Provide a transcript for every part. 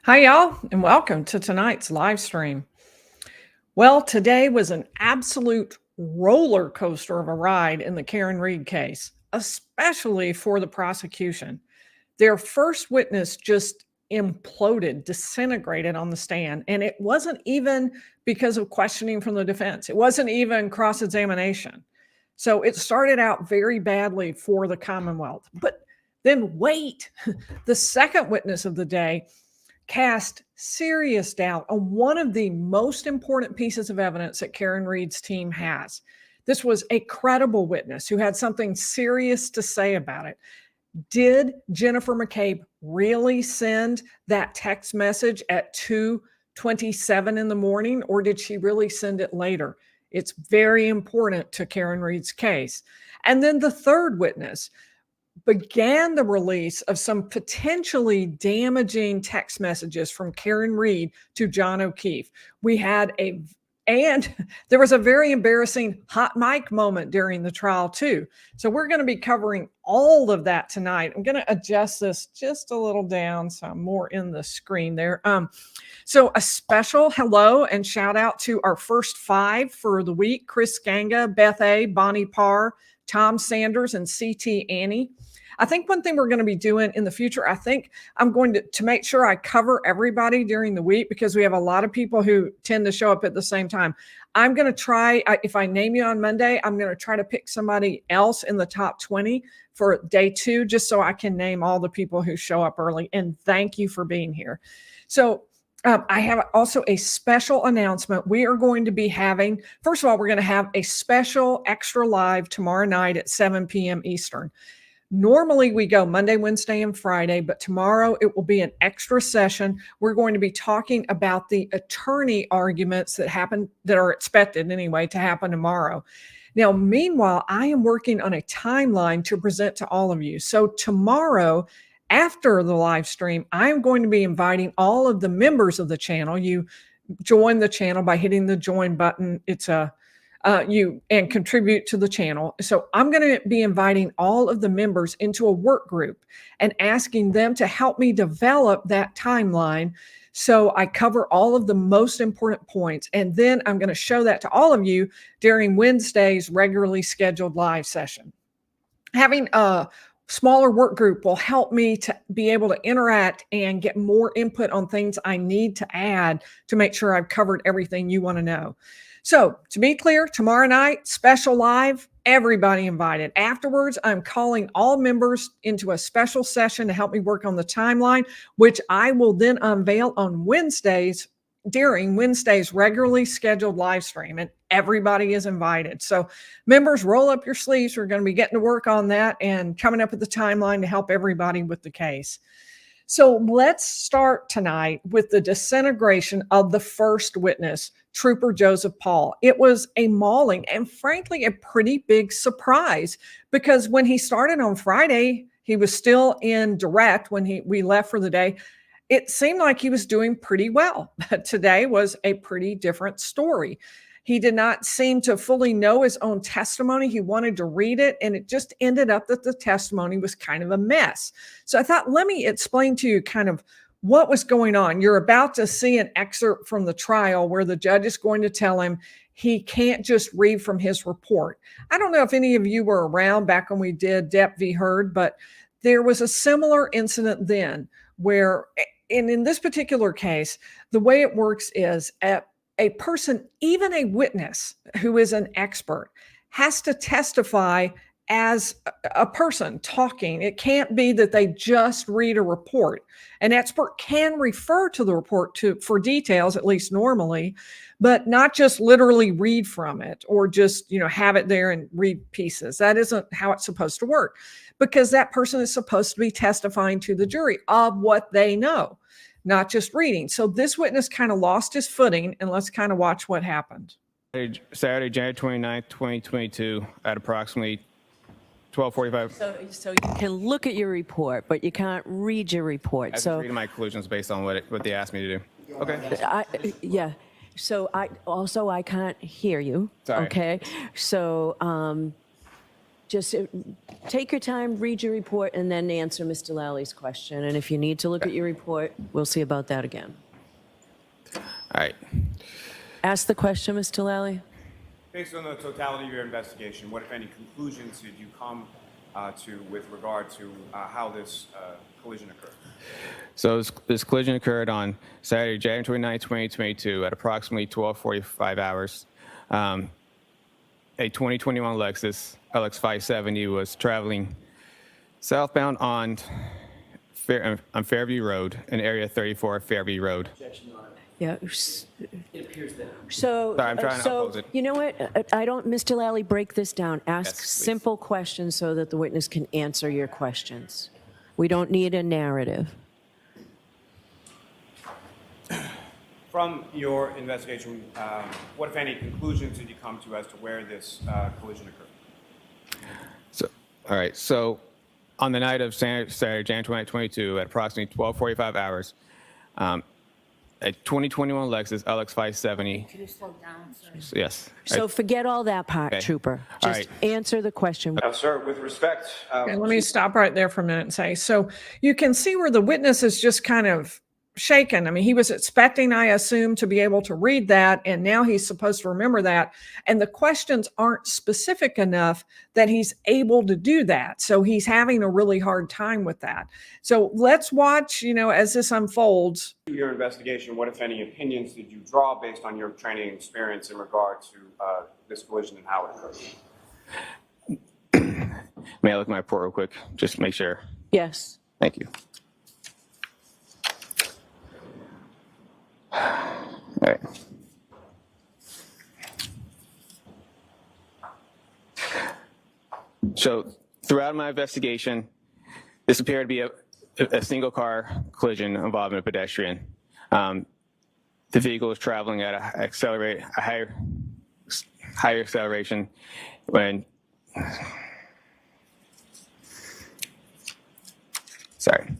Hi, y'all, and welcome to tonight's live stream. Well, today was an absolute roller coaster of a ride in the Karen Reed case, especially for the prosecution. Their first witness just imploded, disintegrated on the stand, and it wasn't even because of questioning from the defense, it wasn't even cross examination. So it started out very badly for the Commonwealth. But then, wait, the second witness of the day cast serious doubt on one of the most important pieces of evidence that Karen Reed's team has. This was a credible witness who had something serious to say about it. Did Jennifer McCabe really send that text message at 2:27 in the morning, or did she really send it later? It's very important to Karen Reed's case. And then the third witness began the release of some potentially damaging text messages from Karen Reed to John O'Keefe. And there was a very embarrassing hot mic moment during the trial too. So we're going to be covering all of that tonight. I'm going to adjust this just a little down so I'm more in the screen there. So a special hello and shout out to our first five for the week: Chris Ganga, Beth A, Bonnie Parr, Tom Sanders, and CT Annie. I think one thing we're going to be doing in the future, I think I'm going to make sure I cover everybody during the week, because we have a lot of people who tend to show up at the same time. I'm going to try, if I name you on Monday, I'm going to try to pick somebody else in the top 20 for day 2, just so I can name all the people who show up early. And thank you for being here. So I have also a special announcement. We are going to be having, first of all, we're going to have a special extra live tomorrow night at 7 p.m. Eastern. Normally we go Monday, Wednesday, and Friday, but tomorrow it will be an extra session. We're going to be talking about the attorney arguments that are expected anyway to happen tomorrow. Now, meanwhile, I am working on a timeline to present to all of you. So tomorrow, after the live stream, I am going to be inviting all of the members of the channel. You join the channel by hitting the join button. It's and contribute to the channel. So I'm going to be inviting all of the members into a work group and asking them to help me develop that timeline, so I cover all of the most important points. And then I'm going to show that to all of you during Wednesday's regularly scheduled live session. Having a smaller work group will help me to be able to interact and get more input on things I need to add to make sure I've covered everything you want to know. So to be clear, tomorrow night, special live, everybody invited. Afterwards, I'm calling all members into a special session to help me work on the timeline, which I will then unveil on Wednesdays during Wednesday's regularly scheduled live stream, and everybody is invited. So members, roll up your sleeves. We're going to be getting to work on that and coming up with the timeline to help everybody with the case. So let's start tonight with the disintegration of the first witness, Trooper Joseph Paul. It was a mauling, and frankly, a pretty big surprise, because when he started on Friday, he was still in direct when we left for the day. It seemed like he was doing pretty well, but today was a pretty different story. He did not seem to fully know his own testimony. He wanted to read it, and it just ended up that the testimony was kind of a mess. So I thought, let me explain to you kind of what was going on. You're about to see an excerpt from the trial where the judge is going to tell him he can't just read from his report. I don't know if any of you were around back when we did Depp v. Heard, but there was a similar incident then where, and in this particular case, the way it works is a person, even a witness who is an expert, has to testify as a person talking. It can't be that they just read a report. An expert can refer to the report for details, at least normally, but not just literally read from it or just, have it there and read pieces. That isn't how it's supposed to work, because that person is supposed to be testifying to the jury of what they know, not just reading. So this witness kind of lost his footing, and let's kind of watch what happened. Saturday, January 29th, 2022 at approximately 12:45. So you can look at your report, but you can't read your report. I'm reading my conclusions based on what they asked me to do. Okay. Yeah. So I can't hear you. Sorry. Okay. So Just take your time, read your report, and then answer Mr. Lally's question. And if you need to look at your report, we'll see about that again. All right. Ask the question, Mr. Lally. Based on the totality of your investigation, what, if any, conclusions did you come to with regard to how this collision occurred? So this collision occurred on Saturday, January 29, 2022 at approximately 12:45 hours. A 2021 Lexus LX570 was traveling southbound on Fairview Road, in Area 34 Fairview Road. Yeah. It appears that. So, Sorry, I'm trying to oppose it. you know what? Mr. Lally, break this down. Ask Yes, please. simple questions so that the witness can answer your questions. We don't need a narrative. From your investigation, what, if any, conclusions did you come to as to where this collision occurred? So, all right. So on the night of Saturday, January 2022 at approximately 12:45 hours, a 2021 Lexus LX570. Can you slow down, sir? Yes. So forget all that part, Okay. Trooper. All Just right. answer the question. Sir, with respect. Okay, let me stop right there for a minute and say, so you can see where the witness is just kind of shaken. I mean, he was expecting, I assume, to be able to read that, and now he's supposed to remember that. And the questions aren't specific enough that he's able to do that. So he's having a really hard time with that. So let's watch, as this unfolds. Your investigation, what, if any, opinions did you draw based on your training and experience in regard to this collision and how it occurred? May I look at my report real quick? Just to make sure. Yes. Thank you. All right. So throughout my investigation, this appeared to be a single car collision involving a pedestrian. The vehicle was traveling at a higher acceleration when, sorry.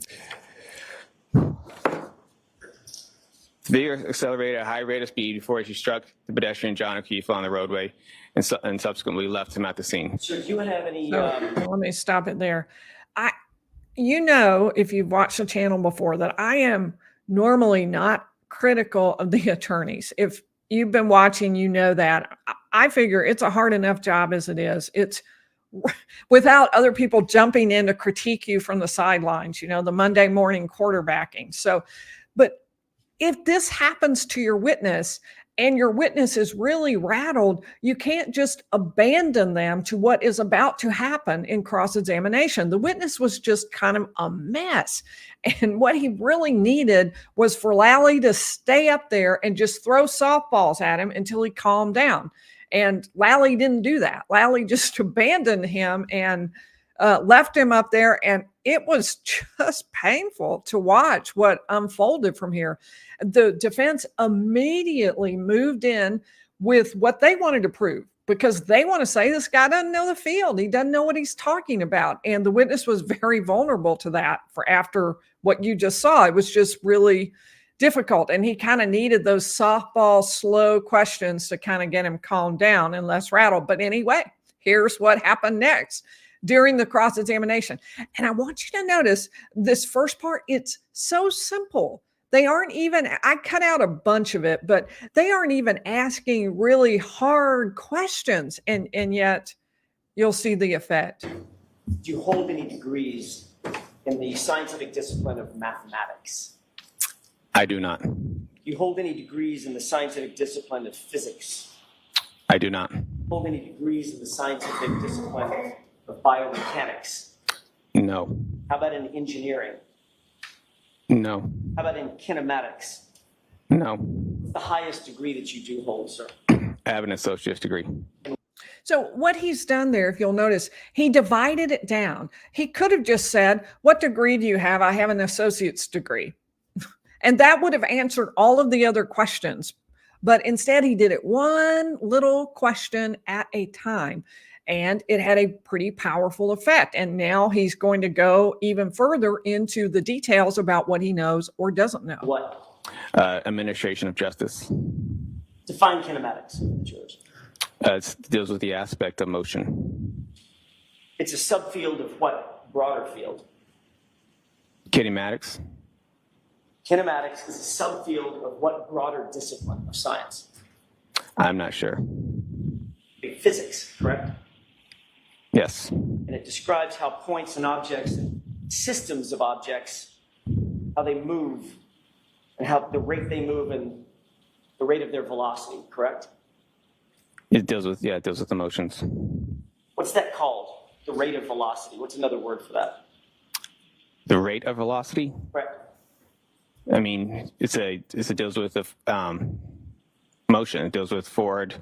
The vehicle accelerated at a high rate of speed before she struck the pedestrian John O'Keefe on the roadway and subsequently left him at the scene. Sir, do you have any? So let me stop it there. If you've watched the channel before, that I am normally not critical of the attorneys. If you've been watching, you know that. I figure it's a hard enough job as it is. It's without other people jumping in to critique you from the sidelines, the Monday morning quarterbacking. So, but if this happens to your witness and your witness is really rattled, you can't just abandon them to what is about to happen in cross-examination. The witness was just kind of a mess. And what he really needed was for Lally to stay up there and just throw softballs at him until he calmed down. And Lally didn't do that. Lally just abandoned him and left him up there. And it was just painful to watch what unfolded from here. The defense immediately moved in with what they wanted to prove, because they want to say this guy doesn't know the field. He doesn't know what he's talking about. And the witness was very vulnerable to that after what you just saw. It was just really difficult. And he kind of needed those softball, slow questions to kind of get him calmed down and less rattled. But anyway, here's what happened next during the cross-examination. And I want you to notice this first part. It's so simple. They aren't even, I cut out a bunch of it, but they aren't even asking really hard questions. And yet you'll see the effect. Do you hold any degrees in the scientific discipline of mathematics? I do not. Do you hold any degrees in the scientific discipline of physics? I do not. Hold any degrees in the scientific discipline of biomechanics? No. How about in engineering? No. How about in kinematics? No. What's the highest degree that you do hold, sir? I have an associate's degree. So what he's done there, if you'll notice, he divided it down. He could have just said, what degree do you have? I have an associate's degree. And that would have answered all of the other questions. But instead, he did it one little question at a time. And it had a pretty powerful effect. And now he's going to go even further into the details about what he knows or doesn't know. What? Administration of justice. Define kinematics. It's yours. It deals with the aspect of motion. It's a subfield of what broader field? Kinematics. Kinematics is a subfield of what broader discipline of science? I'm not sure. Physics, correct? Yes. And it describes how points and objects and systems of objects, how they move, and how the rate they move and the rate of their velocity, correct? It deals with emotions. What's that called? The rate of velocity. What's another word for that? The rate of velocity? Correct. I mean, it deals with the motion. It deals with forward,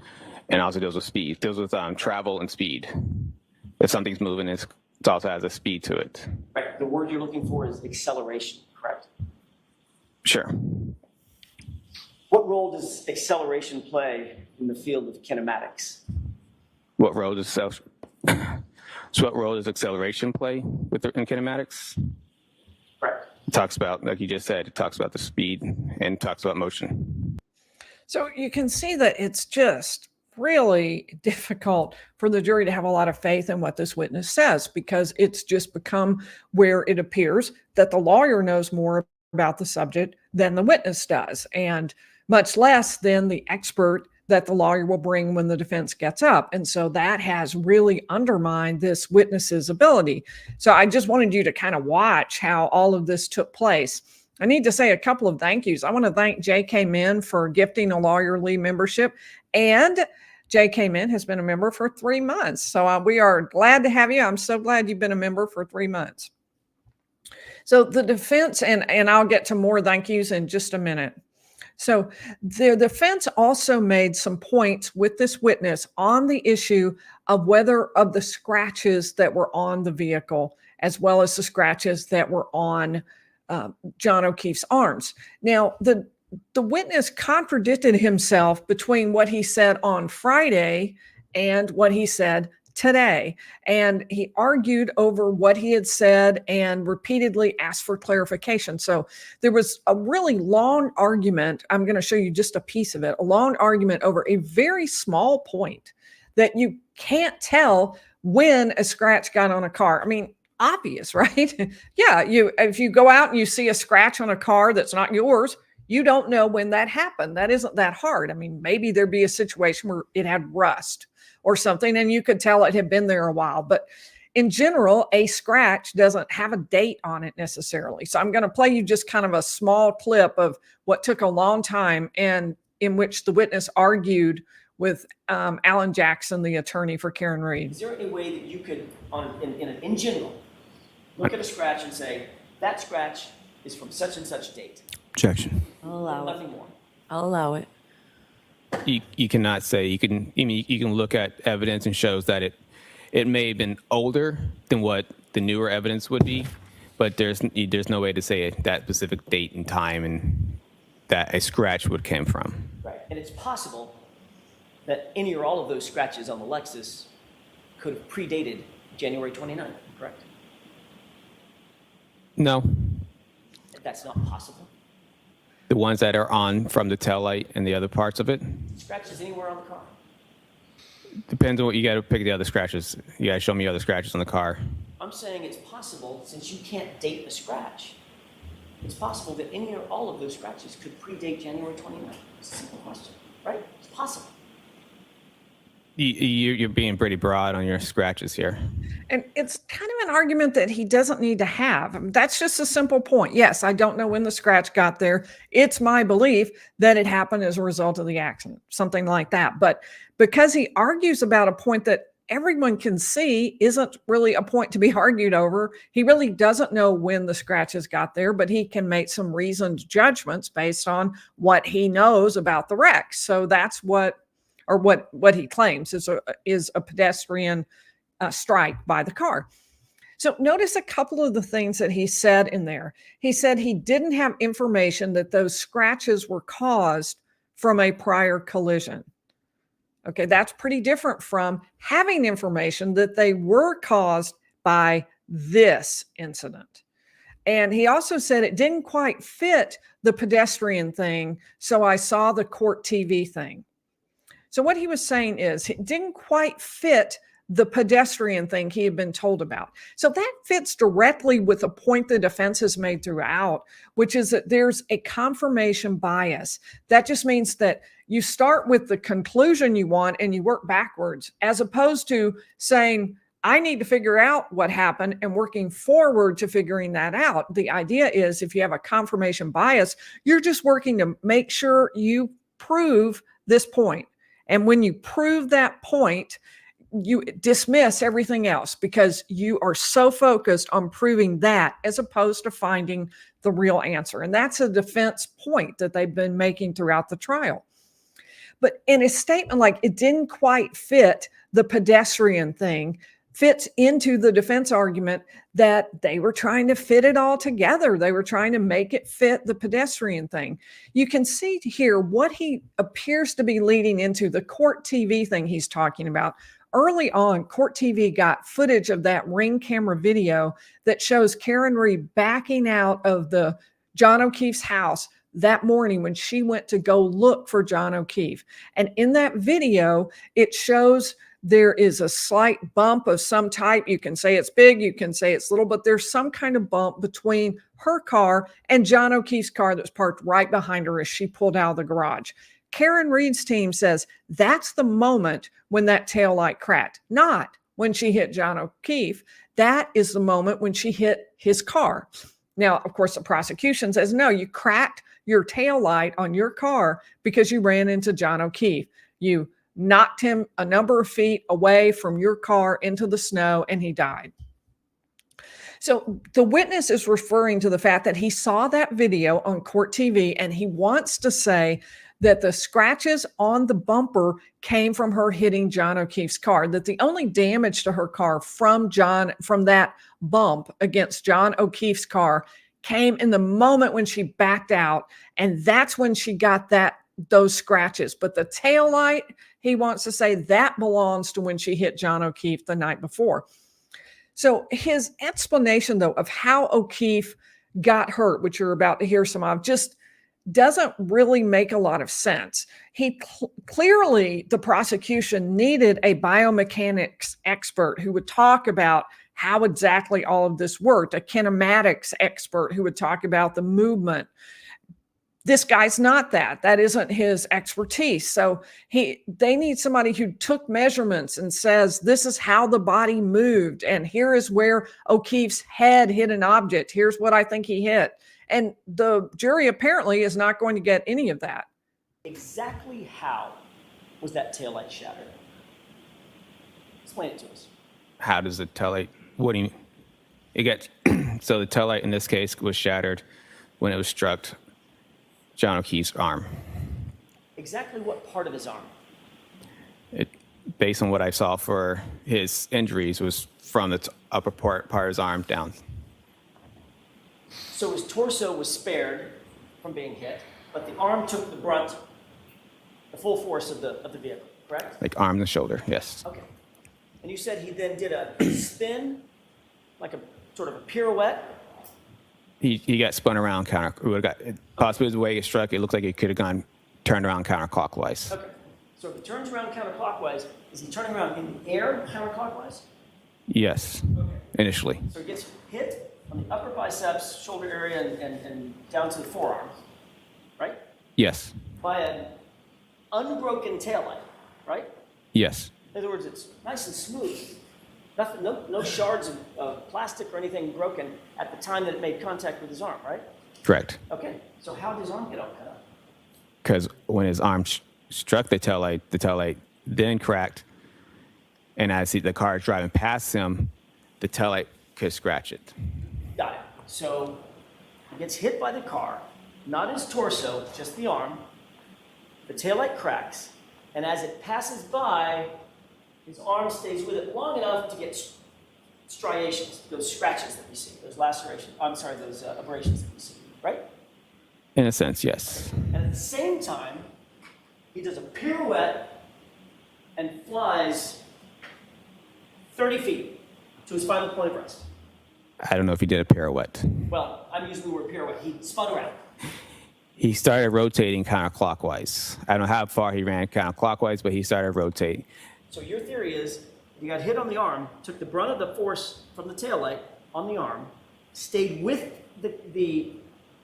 and also deals with speed. It deals with travel and speed. If something's moving, it also has a speed to it. Right. The word you're looking for is acceleration, correct? Sure. What role does acceleration play in the field of kinematics? What role does acceleration play in kinematics? Correct. It talks about, like you just said, it talks about the speed and talks about motion. So you can see that it's just really difficult for the jury to have a lot of faith in what this witness says, because it's just become where it appears that the lawyer knows more about the subject than the witness does, and much less than the expert that the lawyer will bring when the defense gets up. And so that has really undermined this witness's ability. So I just wanted you to kind of watch how all of this took place. I need to say a couple of thank yous. I want to thank J.K. Min for gifting a lawyerly membership, and J.K. Min has been a member for 3 months. So we are glad to have you. I'm so glad you've been a member for 3 months. So the defense, and I'll get to more thank yous in just a minute. So the defense also made some points with this witness on the issue of whether of the scratches that were on the vehicle, as well as the scratches that were on John O'Keefe's arms. Now, the witness contradicted himself between what he said on Friday and what he said today. And he argued over what he had said and repeatedly asked for clarification. So there was a really long argument. I'm going to show you just a piece of it, a long argument over a very small point that you can't tell when a scratch got on a car. I mean, obvious, right? Yeah, if you go out and you see a scratch on a car that's not yours, you don't know when that happened. That isn't that hard. I mean, maybe there'd be a situation where it had rust or something, and you could tell it had been there a while. But in general, a scratch doesn't have a date on it necessarily. So I'm going to play you just kind of a small clip of what took a long time and in which the witness argued with Alan Jackson, the attorney for Karen Reed. Is there any way that you could, in general, look at a scratch and say, that scratch is from such and such date? Objection. I'll allow it. Nothing more. I'll allow it. You cannot say, you can look at evidence and shows that it may have been older than what the newer evidence would be, but there's no way to say that specific date and time and that a scratch would come from. Right. And it's possible that any or all of those scratches on the Lexus could have predated January 29th, correct? No. That's not possible. The ones that are on from the taillight and the other parts of it? Scratches anywhere on the car? Depends on what you got to pick the other scratches. You got to show me other scratches on the car. I'm saying it's possible, since you can't date the scratch, it's possible that any or all of those scratches could predate January 29th. It's a simple question, right? It's possible. You're being pretty broad on your scratches here. And it's kind of an argument that he doesn't need to have. That's just a simple point. Yes, I don't know when the scratch got there. It's my belief that it happened as a result of the accident, something like that. But because he argues about a point that everyone can see isn't really a point to be argued over, he really doesn't know when the scratches got there, but he can make some reasoned judgments based on what he knows about the wreck. So that's what he claims is a pedestrian strike by the car. So notice a couple of the things that he said in there. He said he didn't have information that those scratches were caused from a prior collision. Okay, that's pretty different from having information that they were caused by this incident. And he also said it didn't quite fit the pedestrian thing, so I saw the court TV thing. So what he was saying is it didn't quite fit the pedestrian thing he had been told about. So that fits directly with the point the defense has made throughout, which is that there's a confirmation bias. That just means that you start with the conclusion you want and you work backwards, as opposed to saying, I need to figure out what happened and working forward to figuring that out. The idea is if you have a confirmation bias, you're just working to make sure you prove this point. And when you prove that point, you dismiss everything else because you are so focused on proving that as opposed to finding the real answer. And that's a defense point that they've been making throughout the trial. But in a statement like it didn't quite fit the pedestrian thing, fits into the defense argument that they were trying to fit it all together. They were trying to make it fit the pedestrian thing. You can see here what he appears to be leading into, the court TV thing he's talking about. Early on, Court TV got footage of that Ring camera video that shows Karen Reed backing out of the John O'Keefe's house that morning when she went to go look for John O'Keefe. And in that video, it shows there is a slight bump of some type. You can say it's big, you can say it's little, but there's some kind of bump between her car and John O'Keefe's car that was parked right behind her as she pulled out of the garage. Karen Reed's team says that's the moment when that taillight cracked, not when she hit John O'Keefe. That is the moment when she hit his car. Now, of course, the prosecution says, no, you cracked your taillight on your car because you ran into John O'Keefe. You knocked him a number of feet away from your car into the snow and he died. So the witness is referring to the fact that he saw that video on Court TV and he wants to say that the scratches on the bumper came from her hitting John O'Keefe's car, that the only damage to her car from that bump against John O'Keefe's car came in the moment when she backed out, and that's when she got those scratches. But the taillight, he wants to say that belongs to when she hit John O'Keefe the night before. So his explanation, though, of how O'Keefe got hurt, which you're about to hear some of, just doesn't really make a lot of sense. Clearly, the prosecution needed a biomechanics expert who would talk about how exactly all of this worked, a kinematics expert who would talk about the movement. This guy's not that. That isn't his expertise. So they need somebody who took measurements and says, this is how the body moved, and here is where O'Keefe's head hit an object. Here's what I think he hit. And the jury apparently is not going to get any of that. Exactly how was that taillight shattered? Explain it to us. How does the taillight, what do you mean? So the taillight in this case was shattered when it was struck John O'Keefe's arm. Exactly what part of his arm? Based on what I saw for his injuries, was from the upper part of his arm down. So his torso was spared from being hit, but the arm took the brunt, the full force of the vehicle, correct? Like arm and shoulder, yes. Okay. And you said he then did a spin, like a sort of a pirouette? He got spun around possibly the way he struck, it looked like he could have turned around counterclockwise. Okay. So if he turns around counterclockwise, is he turning around in the air counterclockwise? Yes, Okay. initially. So he gets hit on the upper biceps, shoulder area, and down to the forearms, right? Yes, By an unbroken taillight, right? yes, In other words, it's nice and smooth. Nothing, no shards of plastic or anything broken at the time that it made contact with his arm, right? correct. Okay, so how did his arm get all cut up? Because when his arm struck the taillight then cracked, and as the car is driving past him, the taillight could scratch it. Got it. So he gets hit by the car, not his torso, just the arm. The taillight cracks, and as it passes by, his arm stays with it long enough to get striations, those scratches that we see, those lacerations, those abrasions that we see, right? In a sense, yes. And at the same time, he does a pirouette and flies 30 feet to his final point of rest. I don't know if he did a pirouette. Well, I'm using the word pirouette. He spun around. He started rotating counterclockwise. I don't know how far he ran counterclockwise, but he started rotating. So your theory is He got hit on the arm, took the brunt of the force from the taillight on the arm, stayed with the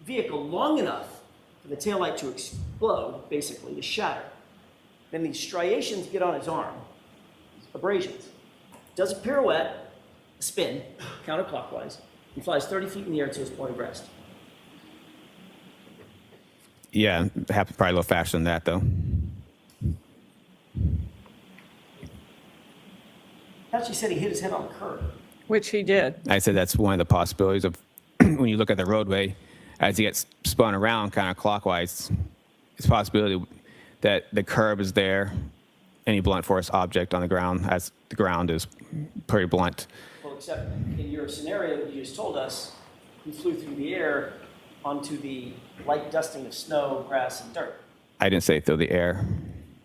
vehicle long enough for the taillight to explode, basically, to shatter. Then these striations get on his arm, abrasions. Does a pirouette, a spin, counterclockwise, and flies 30 feet in the air to his point of rest. Yeah, it happened probably a little faster than that, though. Actually said he hit his head on a curb. Which he did. I said that's one of the possibilities of when you look at the roadway, as he gets spun around kind of clockwise, it's a possibility that the curb is there, any blunt force object on the ground, as the ground is pretty blunt. Well, except in your scenario that you just told us, he flew through the air onto the light dusting of snow, grass, and dirt. I didn't say through the air.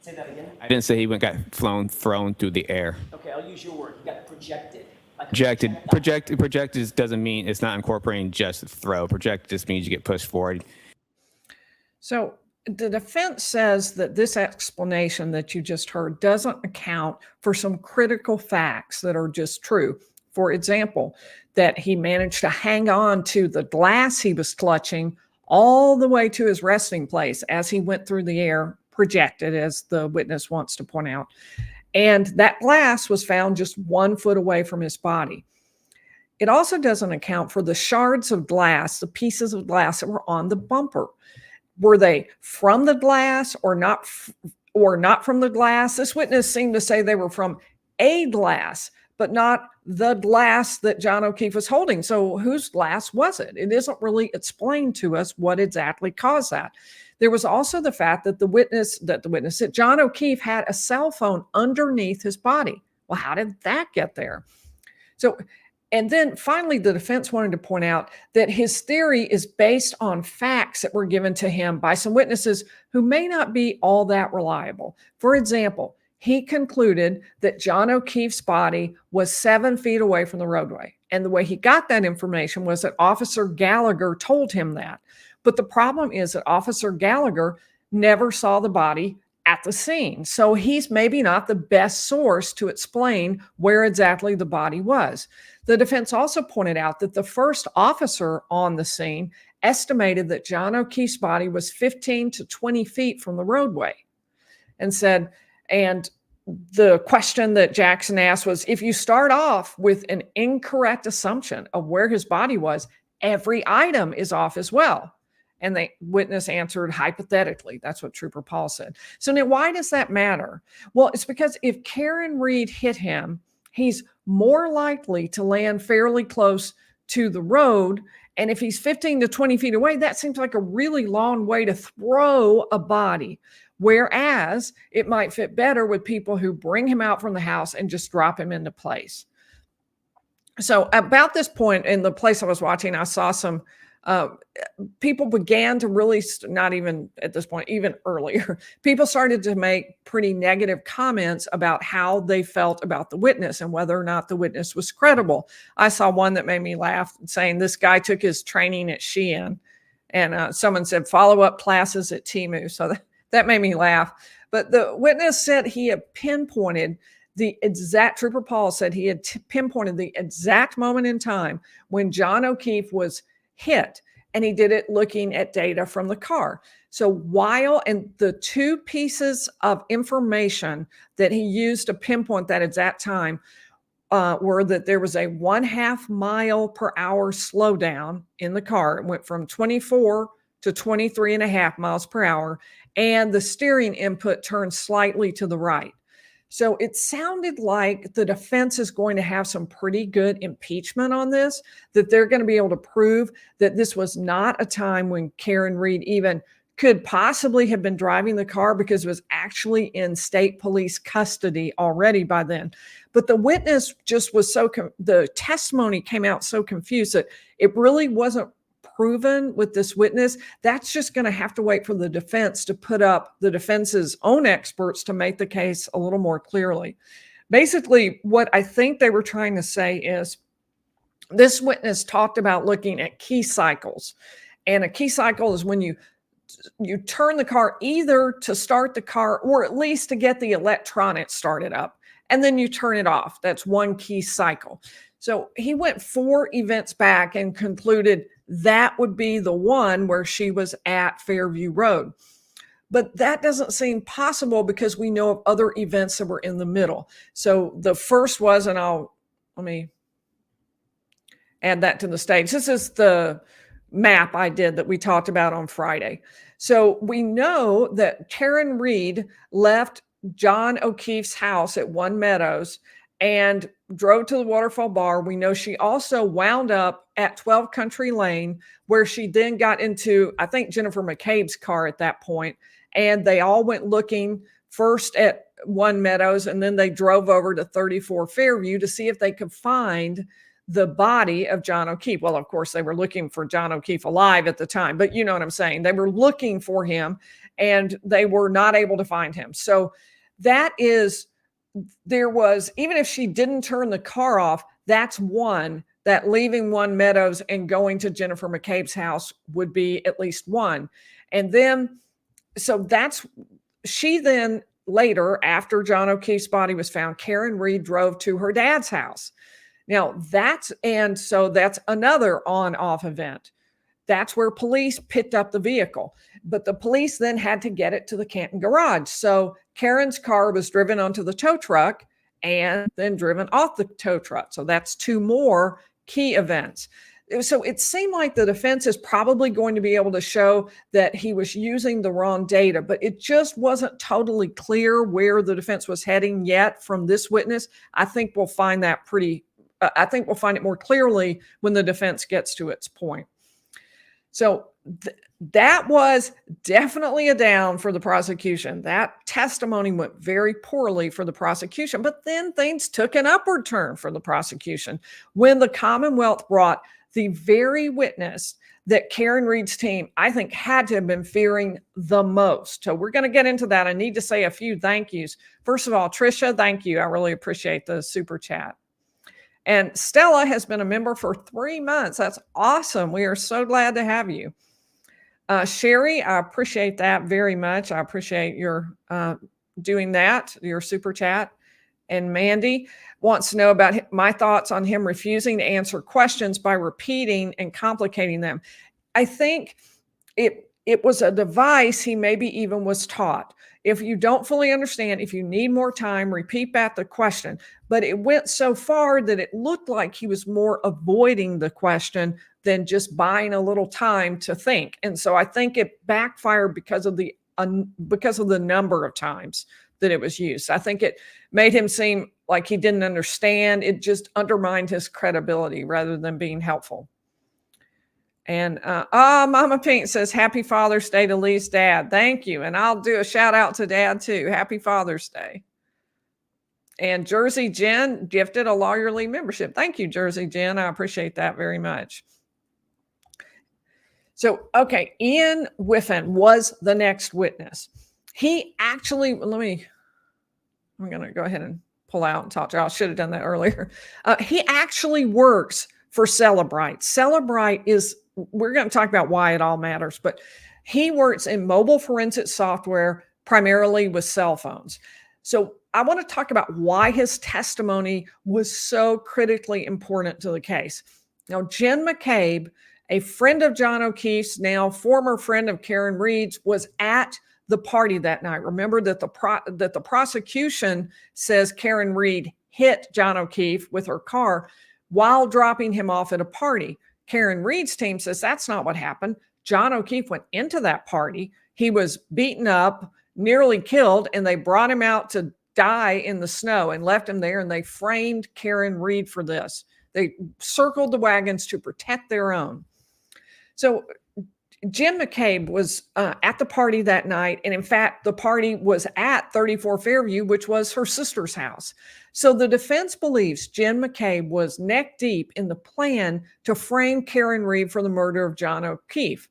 Say that again? I didn't say he got thrown through the air. Okay, I'll use your word. He got projected. Like a Projected doesn't mean it's not incorporating just throw. Project just means you get pushed forward. So the defense says that this explanation that you just heard doesn't account for some critical facts that are just true. For example, that he managed to hang on to the glass he was clutching all the way to his resting place as he went through the air, projected, as the witness wants to point out. And that glass was found just 1 foot away from his body. It also doesn't account for the shards of glass, the pieces of glass that were on the bumper. Were they from the glass or not from the glass? This witness seemed to say they were from a glass, but not the glass that John O'Keefe was holding. So whose glass was it? It isn't really explained to us what exactly caused that. There was also the fact that that John O'Keefe had a cell phone underneath his body. Well, how did that get there? So, and then finally, the defense wanted to point out that his theory is based on facts that were given to him by some witnesses who may not be all that reliable. For example, he concluded that John O'Keefe's body was 7 feet away from the roadway. And the way he got that information was that Officer Gallagher told him that. But the problem is that Officer Gallagher never saw the body at the scene. So he's maybe not the best source to explain where exactly the body was. The defense also pointed out that the first officer on the scene estimated that John O'Keefe's body was 15 to 20 feet from the roadway and said, and the question that Jackson asked was, if you start off with an incorrect assumption of where his body was, every item is off as well. And the witness answered hypothetically. That's what Trooper Paul said. So now why does that matter? Well, it's because if Karen Reed hit him, he's more likely to land fairly close to the road. And if he's 15 to 20 feet away, that seems like a really long way to throw a body. Whereas it might fit better with people who bring him out from the house and just drop him into place. So about this point in the place I was watching, I saw some people began to really, not even at this point, even earlier, people started to make pretty negative comments about how they felt about the witness and whether or not the witness was credible. I saw one that made me laugh, saying this guy took his training at Shein, and someone said follow-up classes at Temu. So that made me laugh. But the witness said he had pinpointed Trooper Paul said he had pinpointed the exact moment in time when John O'Keefe was hit, and he did it looking at data from the car. So and the two pieces of information that he used to pinpoint that exact time were that there was a 1/2 mile per hour slowdown in the car. It went from 24 to 23.5 miles per hour, and the steering input turned slightly to the right. So it sounded like the defense is going to have some pretty good impeachment on this, that they're going to be able to prove that this was not a time when Karen Reed even could possibly have been driving the car, because it was actually in state police custody already by then. But the witness just was the testimony came out so confused that it really wasn't proven with this witness. That's just going to have to wait for the defense to put up the defense's own experts to make the case a little more clearly. Basically, what I think they were trying to say is this witness talked about looking at key cycles. And a key cycle is when you turn the car either to start the car or at least to get the electronics started up. and then you turn it off. That's one key cycle. So he went 4 events back and concluded that would be the one where she was at Fairview Road. But that doesn't seem possible because we know of other events that were in the middle. So the first was, and let me add that to the stage. This is the map I did that we talked about on Friday. So we know that Karen Reed left John O'Keefe's house at One Meadows and drove to the Waterfall Bar. We know she also wound up at 12 Country Lane, where she then got into, I think, Jennifer McCabe's car at that point. And they all went looking first at One Meadows, and then they drove over to 34 Fairview to see if they could find the body of John O'Keefe. Well, of course, they were looking for John O'Keefe alive at the time, but you know what I'm saying. They were looking for him, and they were not able to find him. So that is, there was, even if she didn't turn the car off, that's one, that leaving One Meadows and going to Jennifer McCabe's house would be at least one. And then, so that's, she then later, after John O'Keefe's body was found, Karen Reed drove to her dad's house. Now that's another on-off event. That's where police picked up the vehicle, but the police then had to get it to the Canton garage. So Karen's car was driven onto the tow truck and then driven off the tow truck. So that's 2 more key events. So it seemed like the defense is probably going to be able to show that he was using the wrong data, but it just wasn't totally clear where the defense was heading yet from this witness. I think we'll find that we'll find it more clearly when the defense gets to its point. So that was definitely a down for the prosecution. That testimony went very poorly for the prosecution, but then things took an upward turn for the prosecution when the Commonwealth brought the very witness that Karen Reed's team, I think, had to have been fearing the most. So we're going to get into that. I need to say a few thank yous. First of all, Trisha, thank you. I really appreciate the super chat. And Stella has been a member for 3 months. That's awesome. We are so glad to have you. Sherry, I appreciate that very much. I appreciate your doing that, your super chat. And Mandy wants to know about my thoughts on him refusing to answer questions by repeating and complicating them. I think it was a device he maybe even was taught. If you don't fully understand, if you need more time, repeat back the question. But it went so far that it looked like he was more avoiding the question than just buying a little time to think. And so I think it backfired because of the number of times that it was used. I think it made him seem like he didn't understand. It just undermined his credibility rather than being helpful. And Mama Pink says, Happy Father's Day to Lee's dad. Thank you. And I'll do a shout out to Dad too. Happy Father's Day. And Jersey Jen gifted a lawyerly membership. Thank you, Jersey Jen. I appreciate that very much. So, okay, Ian Whiffen was the next witness. He actually, I'm going to go ahead and pull out and talk to you. I should have done that earlier. He actually works for Celebrite. Celebrite is, we're going to talk about why it all matters, but he works in mobile forensic software, primarily with cell phones. So I want to talk about why his testimony was so critically important to the case. Now, Jen McCabe, a friend of John O'Keefe's, now former friend of Karen Reed's, was at the party that night. Remember that the prosecution says Karen Reed hit John O'Keefe with her car while dropping him off at a party. Karen Reed's team says that's not what happened. John O'Keefe went into that party. He was beaten up, nearly killed, and they brought him out to die in the snow and left him there, and they framed Karen Reed for this. They circled the wagons to protect their own. So Jim McCabe was at the party that night. And in fact, the party was at 34 Fairview, which was her sister's house. So the defense believes Jim McCabe was neck deep in the plan to frame Karen Reed for the murder of John O'Keefe.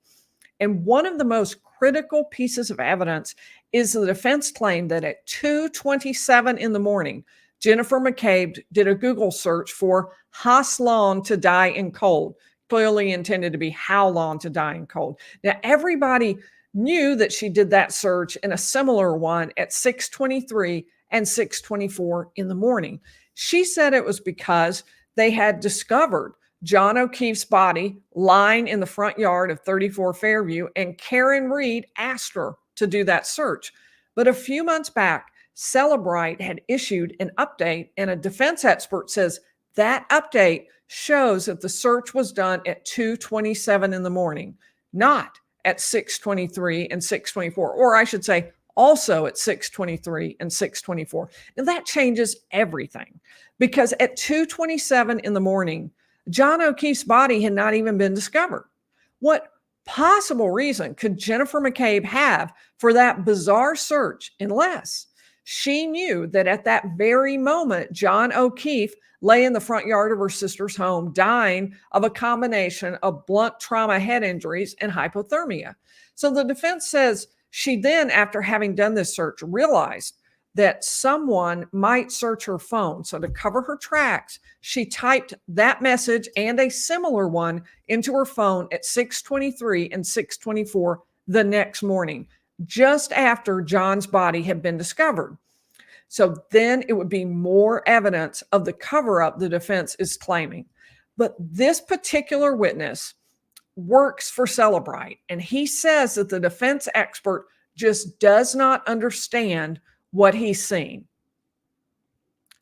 And one of the most critical pieces of evidence is the defense claim that at 2:27 in the morning, Jennifer McCabe did a Google search for "how long to die in cold," clearly intended to be how long to die in cold. Now, everybody knew that she did that search in a similar one at 6:23 and 6:24 in the morning. She said it was because they had discovered John O'Keefe's body lying in the front yard of 34 Fairview, and Karen Reed asked her to do that search. But a few months back, Celebrite had issued an update, and a defense expert says that update shows that the search was done at 2:27 in the morning, not at 6:23 and 6:24, or I should say also at 6:23 and 6:24. Now that changes everything, because at 2:27 in the morning, John O'Keefe's body had not even been discovered. What possible reason could Jennifer McCabe have for that bizarre search unless she knew that at that very moment, John O'Keefe lay in the front yard of her sister's home, dying of a combination of blunt trauma head injuries and hypothermia? So the defense says she then, after having done this search, realized that someone might search her phone. So to cover her tracks, she typed that message and a similar one into her phone at 6:23 and 6:24 the next morning, just after John's body had been discovered. So then it would be more evidence of the cover-up the defense is claiming. But this particular witness works for Celebrite, and he says that the defense expert just does not understand what he's seen.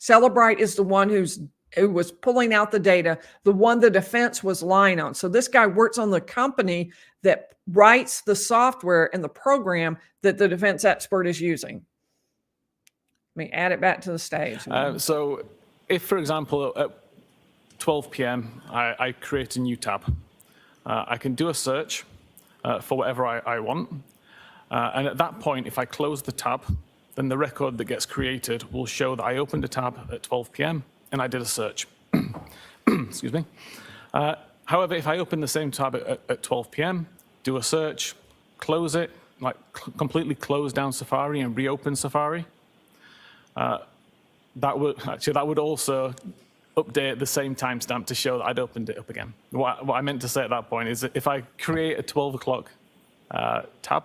Celebrite is the one who was pulling out the data, the one the defense was lying on. So this guy works on the company that writes the software and the program that the defense expert is using. Let me add it back to the stage. So if, for example, at 12 p.m., I create a new tab, I can do a search for whatever I want. And at that point, if I close the tab, then the record that gets created will show that I opened a tab at 12 p.m. and I did a search. Excuse me. However, if I open the same tab at 12 p.m., do a search, close it, like completely close down Safari and reopen Safari, that would also update the same timestamp to show that I'd opened it up again. What I meant to say at that point is that if I create a 12 o'clock tab,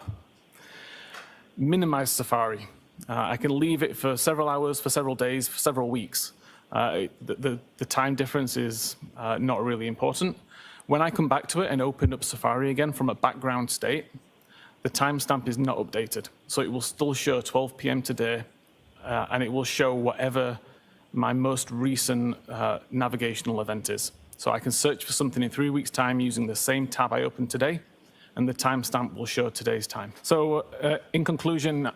minimize Safari. I can leave it for several hours, for several days, for several weeks. The time difference is not really important. When I come back to it and open up Safari again from a background state, the timestamp is not updated. So it will still show 12 p.m. today, and it will show whatever my most recent navigational event is. So I can search for something in 3 weeks' time using the same tab I opened today, and the timestamp will show today's time. So in conclusion,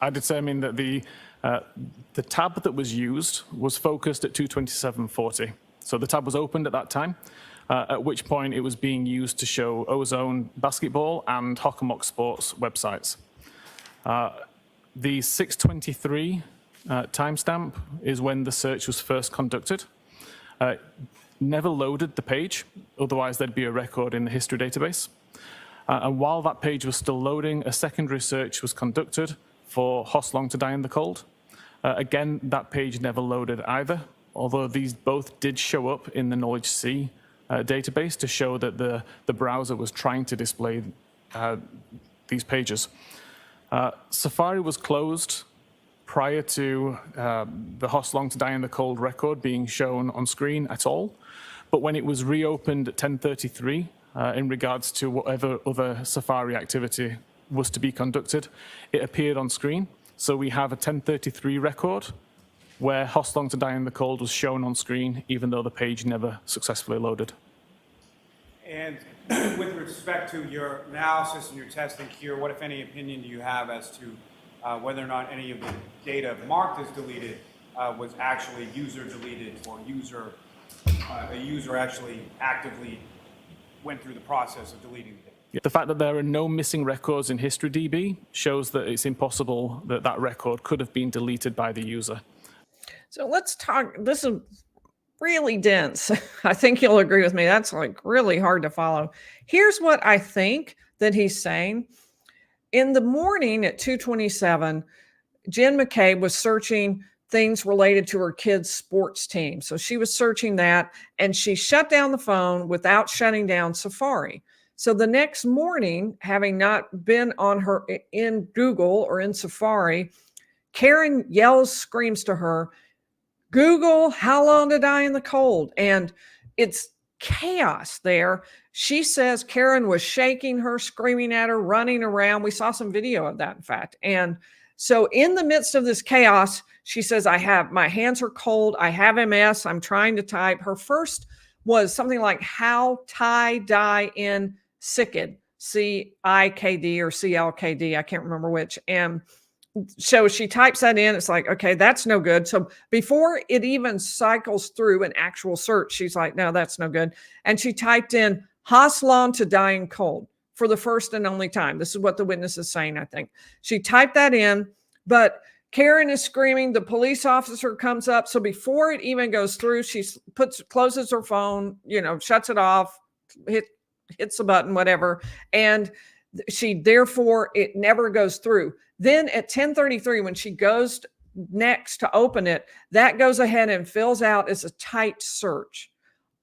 I determined that the tab that was used was focused at 2:27:40. So the tab was opened at that time, at which point it was being used to show Ozone Basketball and Hockomock Sports websites. The 6:23 timestamp is when the search was first conducted. Never loaded the page, otherwise there'd be a record in the history database. And while that page was still loading, a secondary search was conducted for Hoss Long to Die in the Cold. Again, that page never loaded either, although these both did show up in the Knowledge C database to show that the browser was trying to display these pages. Safari was closed prior to the Hoss Long to Die in the Cold record being shown on screen at all, but when it was reopened at 10:33, in regards to whatever other Safari activity was to be conducted, it appeared on screen. So we have a 10:33 record where Hoss Long to Die in the Cold was shown on screen, even though the page never successfully loaded. And with respect to your analysis and your testing here, what, if any, opinion do you have as to whether or not any of the data marked as deleted was actually user deleted, or a user actually actively went through the process of deleting the data? The fact that there are no missing records in HistoryDB shows that it's impossible that that record could have been deleted by the user. So let's talk. This is really dense. I think you'll agree with me. That's like really hard to follow. Here's what I think that he's saying. In the morning at 2:27, Jen McCabe was searching things related to her kids' sports team. So she was searching that, and she shut down the phone without shutting down Safari. So the next morning, having not been on her in Google or in Safari, Karen yells, screams to her, Google, how long to die in the cold? And it's chaos there. She says Karen was shaking her, screaming at her, running around. We saw some video of that, in fact. And so in the midst of this chaos, she says, my hands are cold. I have MS. I'm trying to type. Her first was something like how tie dye in CICD, CIKD or CLKD. I can't remember which. And so she types that in. It's like, okay, that's no good. So before it even cycles through an actual search, she's like, no, that's no good. And she typed in Haslam to dying cold for the first and only time. This is what the witness is saying, I think. She typed that in, but Karen is screaming. The police officer comes up. So before it even goes through, she closes her phone, shuts it off, hits the button, whatever. And therefore, it never goes through. Then at 10:33, when she goes next to open it, that goes ahead and fills out as a typed search.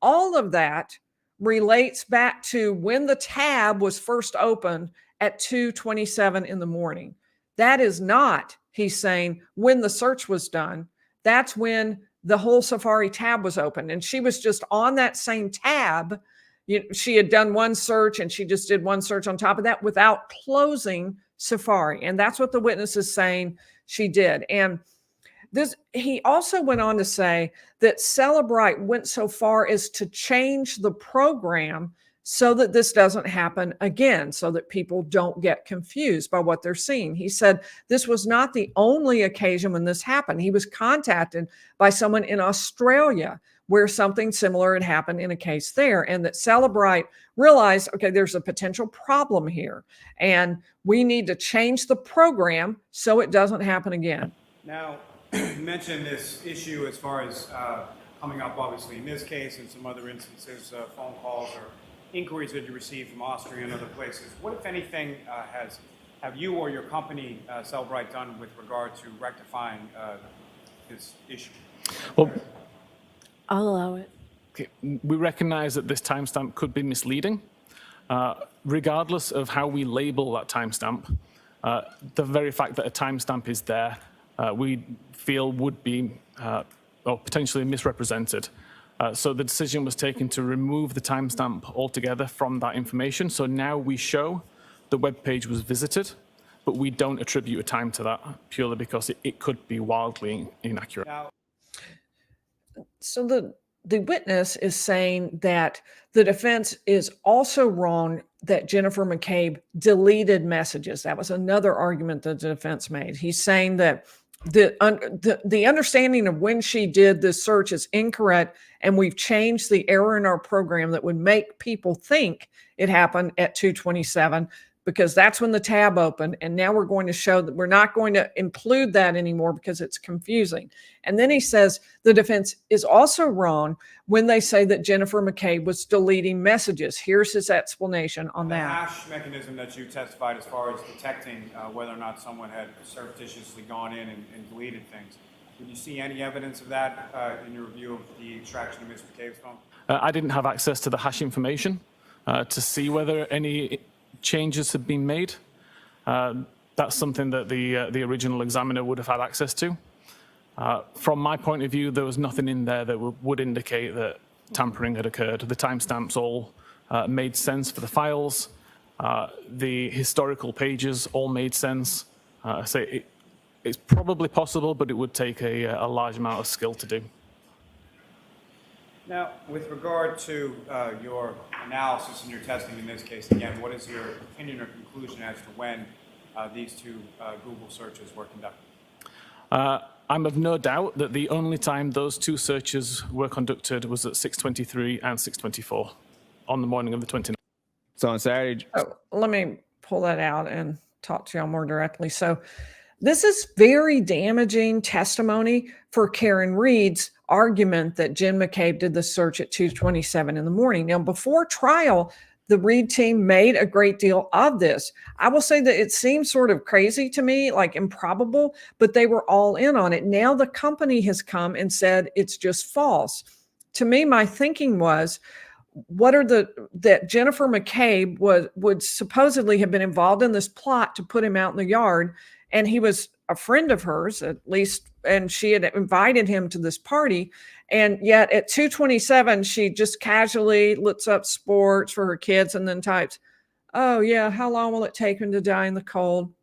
All of that relates back to when the tab was first opened at 2:27 in the morning. That is not, he's saying, when the search was done. That's when the whole Safari tab was open. And she was just on that same tab. She had done one search and she just did one search on top of that without closing Safari. And that's what the witness is saying she did. And he also went on to say that Celebrite went so far as to change the program so that this doesn't happen again, so that people don't get confused by what they're seeing. He said this was not the only occasion when this happened. He was contacted by someone in Australia where something similar had happened in a case there, and that Celebrite realized, okay, there's a potential problem here, and we need to change the program so it doesn't happen again. Now, you mentioned this issue as far as coming up, obviously, in this case and some other instances, phone calls or inquiries that you received from Austria and other places. What, if anything, have you or your company, Celebrite, done with regard to rectifying this issue? Well, I'll allow it. okay, we recognize that this timestamp could be misleading. Regardless of how we label that timestamp, the very fact that a timestamp is there, we feel would be or potentially misrepresented. So the decision was taken to remove the timestamp altogether from that information. So now we show the web page was visited, but we don't attribute a time to that purely because it could be wildly inaccurate. Now, So the witness is saying that the defense is also wrong that Jennifer McCabe deleted messages. That was another argument that the defense made. He's saying that the understanding of when she did this search is incorrect, and we've changed the error in our program that would make people think it happened at 2:27, because that's when the tab opened. And now we're going to show that we're not going to include that anymore because it's confusing. And then he says the defense is also wrong when they say that Jennifer McCabe was deleting messages. Here's his explanation on the that. hash mechanism that you testified as far as detecting whether or not someone had surreptitiously gone in and deleted things. Did you see any evidence of that in your review of the extraction of Ms. McCabe's phone? I didn't have access to the hash information to see whether any changes had been made. That's something that the original examiner would have had access to. From my point of view, there was nothing in there that would indicate that tampering had occurred. The timestamps all made sense for the files. The historical pages all made sense. It's probably possible, but it would take a large amount of skill to do. Now, with regard to your analysis and your testing in this case, again, what is your opinion or conclusion as to when these two Google searches were conducted? I'm of no doubt that the only time those two searches were conducted was at 6:23 and 6:24 on the morning of the 29th. So on Saturday, Oh, let me pull that out and talk to y'all more directly. So this is very damaging testimony for Karen Reed's argument that Jen McCabe did the search at 2:27 in the morning. Now, before trial, the Reed team made a great deal of this. I will say that it seems sort of crazy to me, like improbable, but they were all in on it. Now the company has come and said it's just false. To me, my thinking was, that Jennifer McCabe would supposedly have been involved in this plot to put him out in the yard, and he was a friend of hers at least, and she had invited him to this party, and yet at 2:27 she just casually looks up sports for her kids and then types, "Oh yeah, how long will it take him to die in the cold?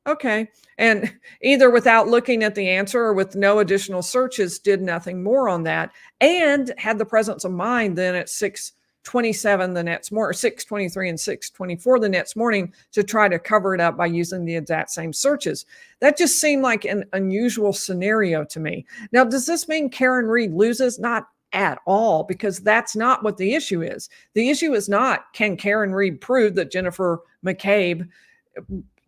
Okay." And either without looking at the answer or with no additional searches, did nothing more on that, and had the presence of mind then at 6:27 the next morning, or 6:23 and 6:24 the next morning, to try to cover it up by using the exact same searches. That just seemed like an unusual scenario to me. Now, does this mean Karen Reed loses? Not at all, because that's not what the issue is. The issue is not, can Karen Reed prove that Jennifer McCabe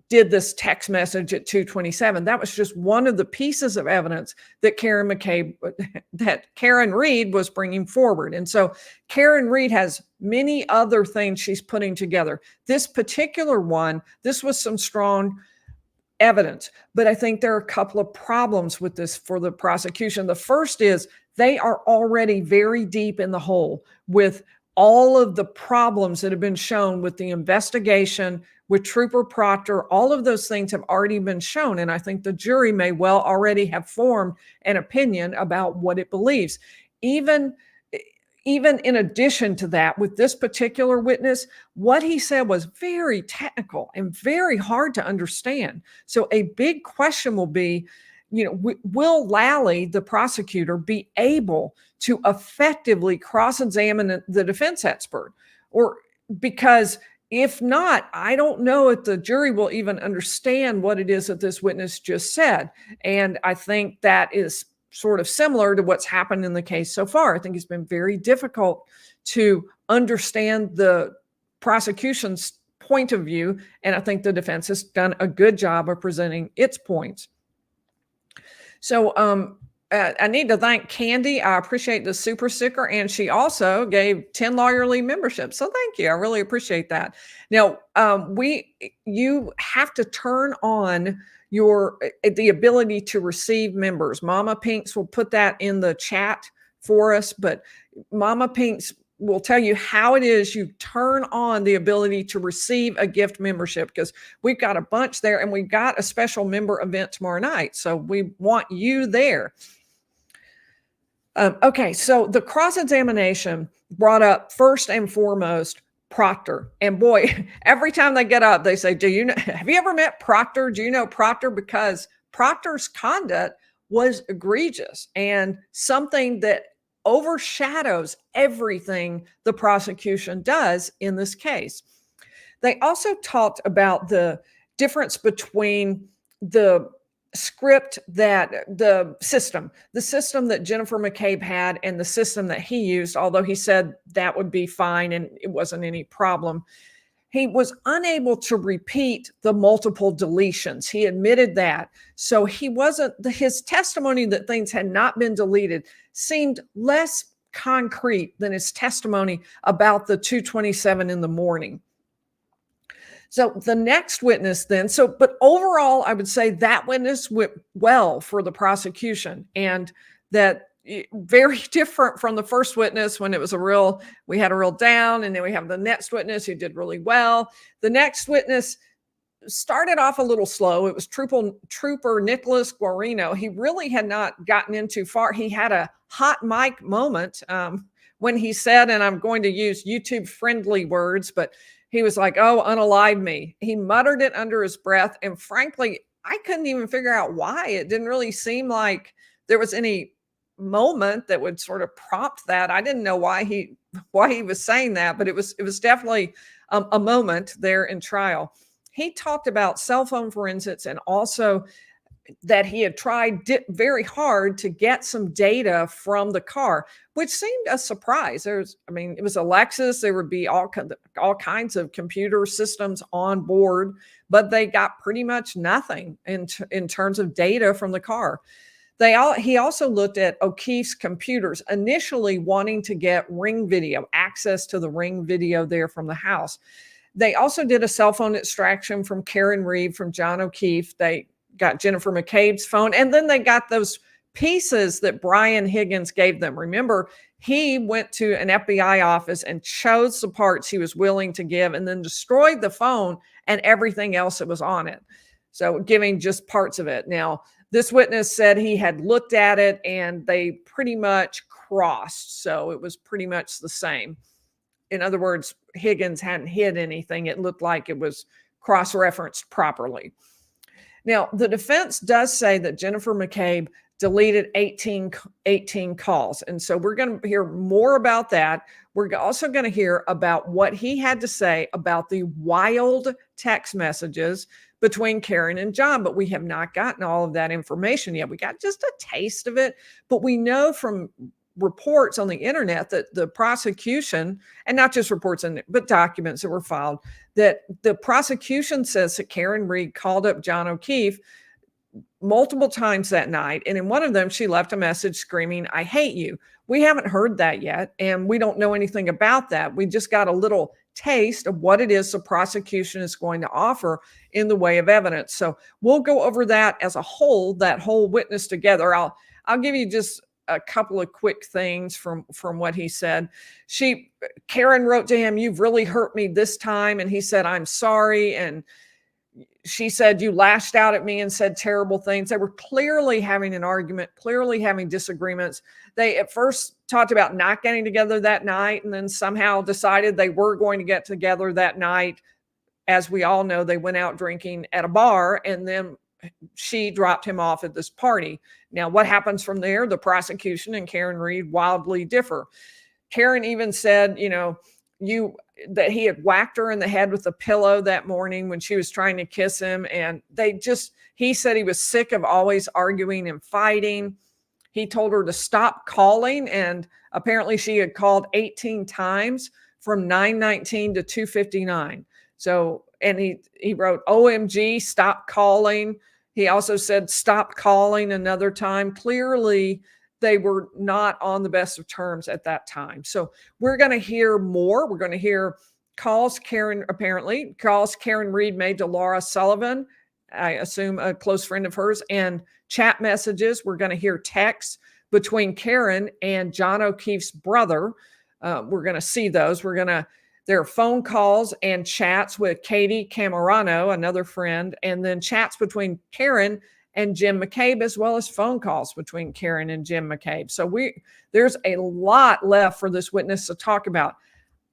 did this text message at 2:27. That was just one of the pieces of evidence that Karen Reed was bringing forward. And so Karen Reed has many other things she's putting together. This particular one, this was some strong evidence, but I think there are a couple of problems with this for the prosecution. The first is they are already very deep in the hole with all of the problems that have been shown with the investigation, with Trooper Proctor. All of those things have already been shown, and I think the jury may well already have formed an opinion about what it believes. Even in addition to that, with this particular witness, what he said was very technical and very hard to understand. So a big question will be, will Lally, the prosecutor, be able to effectively cross-examine the defense expert? Or because if not, I don't know if the jury will even understand what it is that this witness just said. And I think that is sort of similar to what's happened in the case so far. I think it's been very difficult to understand the prosecution's point of view, and I think the defense has done a good job of presenting its points. So I need to thank Candy. I appreciate the super sticker, and she also gave 10 lawyerly memberships. So thank you. I really appreciate that. Now, you have to turn on the ability to receive members. Mama Pinks will put that in the chat for us, but Mama Pinks will tell you how it is you turn on the ability to receive a gift membership, because we've got a bunch there and we've got a special member event tomorrow night. So we want you there. Okay, so the cross-examination brought up first and foremost Proctor. And boy, every time they get up, they say, have you ever met Proctor? Do you know Proctor? Because Proctor's conduct was egregious and something that overshadows everything the prosecution does in this case. They also talked about the difference between the script that the system that Jennifer McCabe had and the system that he used, although he said that would be fine and it wasn't any problem. He was unable to repeat the multiple deletions. He admitted that. So his testimony that things had not been deleted seemed less concrete than his testimony about the 2:27 in the morning. So the next witness then, but overall, I would say that witness went well for the prosecution, and that very different from the first witness when we had a real down, and then we have the next witness who did really well. The next witness started off a little slow. It was Trooper Nicholas Guarino. He really had not gotten in too far. He had a hot mic moment when he said, and I'm going to use YouTube friendly words, but he was like, "Oh, unalive me." He muttered it under his breath. And frankly, I couldn't even figure out why. It didn't really seem like there was any moment that would sort of prompt that. I didn't know why he was saying that, but it was definitely a moment there in trial. He talked about cell phone forensics and also that he had tried very hard to get some data from the car, which seemed a surprise. It was a Lexus. There would be all kinds of computer systems on board, but they got pretty much nothing in terms of data from the car. He also looked at O'Keefe's computers, initially wanting to get Ring video, access to the Ring video there from the house. They also did a cell phone extraction from Karen Reed, from John O'Keefe. They got Jennifer McCabe's phone, and then they got those pieces that Brian Higgins gave them. Remember, he went to an FBI office and chose the parts he was willing to give and then destroyed the phone and everything else that was on it. So giving just parts of it. Now, this witness said he had looked at it and they pretty much crossed. So it was pretty much the same. In other words, Higgins hadn't hid anything. It looked like it was cross-referenced properly. Now, the defense does say that Jennifer McCabe deleted 18 calls. And so we're going to hear more about that. We're also going to hear about what he had to say about the wild text messages between Karen and John, but we have not gotten all of that information yet. We got just a taste of it, but we know from reports on the internet that the prosecution, and not just reports, but documents that were filed, that the prosecution says that Karen Reed called up John O'Keefe multiple times that night. And in one of them, she left a message screaming, "I hate you." We haven't heard that yet, and we don't know anything about that. We just got a little taste of what it is the prosecution is going to offer in the way of evidence. So we'll go over that as a whole, that whole witness together. I'll give you just a couple of quick things from what he said. Karen wrote to him, "You've really hurt me this time." And he said, "I'm sorry." And she said, "You lashed out at me and said terrible things." They were clearly having an argument, clearly having disagreements. They at first talked about not getting together that night and then somehow decided they were going to get together that night. As we all know, they went out drinking at a bar and then she dropped him off at this party. Now, what happens from there? The prosecution and Karen Reed wildly differ. Karen even said, that he had whacked her in the head with a pillow that morning when she was trying to kiss him. And he said he was sick of always arguing and fighting. He told her to stop calling. And apparently she had called 18 times from 9:19 to 2:59. So, and he wrote, "OMG, stop calling." He also said, "Stop calling," another time. Clearly, they were not on the best of terms at that time. So we're going to hear more. We're going to hear calls Karen Reed made to Laura Sullivan, I assume a close friend of hers, and chat messages. We're going to hear texts between Karen and John O'Keefe's brother. We're going to see those. There are phone calls and chats with Katie Camerano, another friend, and then chats between Karen and Jim McCabe, as well as phone calls between Karen and Jim McCabe. So there's a lot left for this witness to talk about.